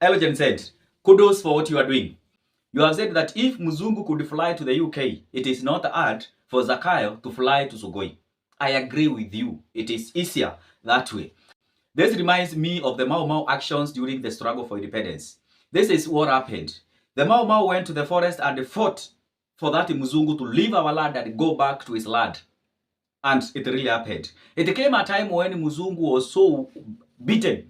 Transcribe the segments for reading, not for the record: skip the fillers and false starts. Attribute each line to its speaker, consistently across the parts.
Speaker 1: Elogen said, kudos for what you are doing. You have said that if Muzungu could fly to the UK, it is not hard for Zakayo to fly to Sugoi. I agree with you. It is easier that way. This reminds me of the Mau Mau actions during the struggle for independence. This is what happened. The Mau Mau went to the forest and fought for that Muzungu to leave our land and go back to his land. And it really happened. It came a time when Muzungu was so beaten,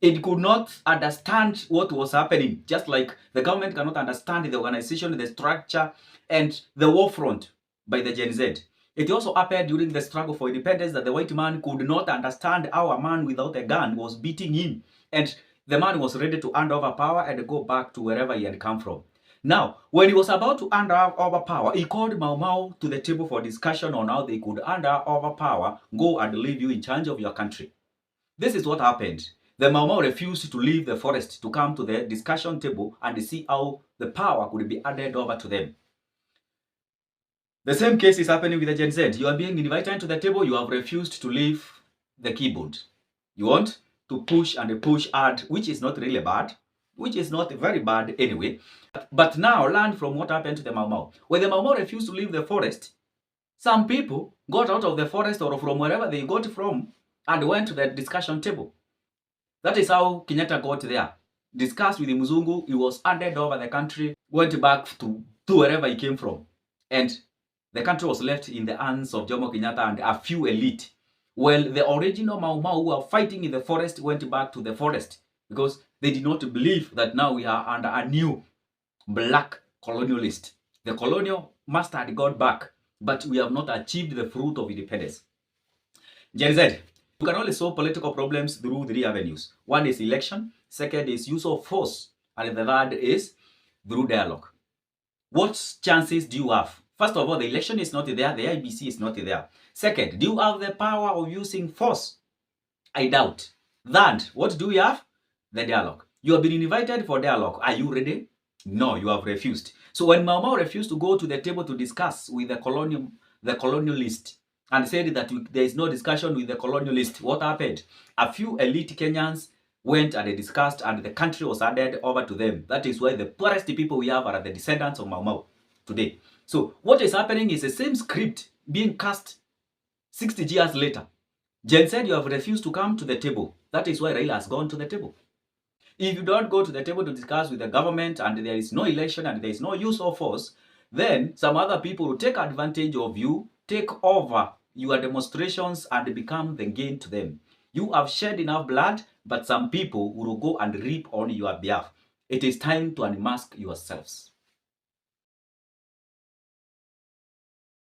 Speaker 1: it could not understand what was happening, just like the government cannot understand the organization, the structure, and the war front by the Gen Z. It also happened during the struggle for independence that the white man could not understand how a man without a gun was beating him, and the man was ready to hand over power and go back to wherever he had come from. Now, when he was about to hand over power, he called Mau Mau to the table for discussion on how they could hand over power, go and leave you in charge of your country. This is what happened. The Mau Mau refused to leave the forest to come to the discussion table and see how the power could be handed over to them. The same case is happening with the Gen Z. You are being invited to the table, you have refused to leave the keyboard. You want to push and push hard, which is not really bad, which is not very bad anyway. But now learn from what happened to the Mau Mau. When the Mau Mau refused to leave the forest, some people got out of the forest or from wherever they got from and went to the discussion table. That is how Kenyatta got there. Discussed with the Muzungu, he was handed over the country, went back to wherever he came from. And the country was left in the hands of Jomo Kenyatta and a few elite. Well, the original Mau Mau who were fighting in the forest went back to the forest because they did not believe that now we are under a new black colonialist. The colonial master had got back, but we have not achieved the fruit of independence. Gen Z, you can only solve political problems through 3 avenues. One is election, second is use of force, and the third is through dialogue. What chances do you have? First of all, the election is not there, the IBC is not there. Second, do you have the power of using force? I doubt. Third, what do we have? The dialogue. You have been invited for dialogue. Are you ready? No, you have refused. So when Mau Mau refused to go to the table to discuss with the colonialist and said that there is no discussion with the colonialist, what happened? A few elite Kenyans went and they discussed and the country was handed over to them. That is why the poorest people we have are the descendants of Mau Mau today. So what is happening is the same script being cast 60 years later. Gen said you have refused to come to the table. That is why Raila has gone to the table. If you don't go to the table to discuss with the government and there is no election and there is no use of force, then some other people will take advantage of you, take over your demonstrations and become the gain to them. You have shed enough blood, but some people will go and reap on your behalf. It is time to unmask yourselves.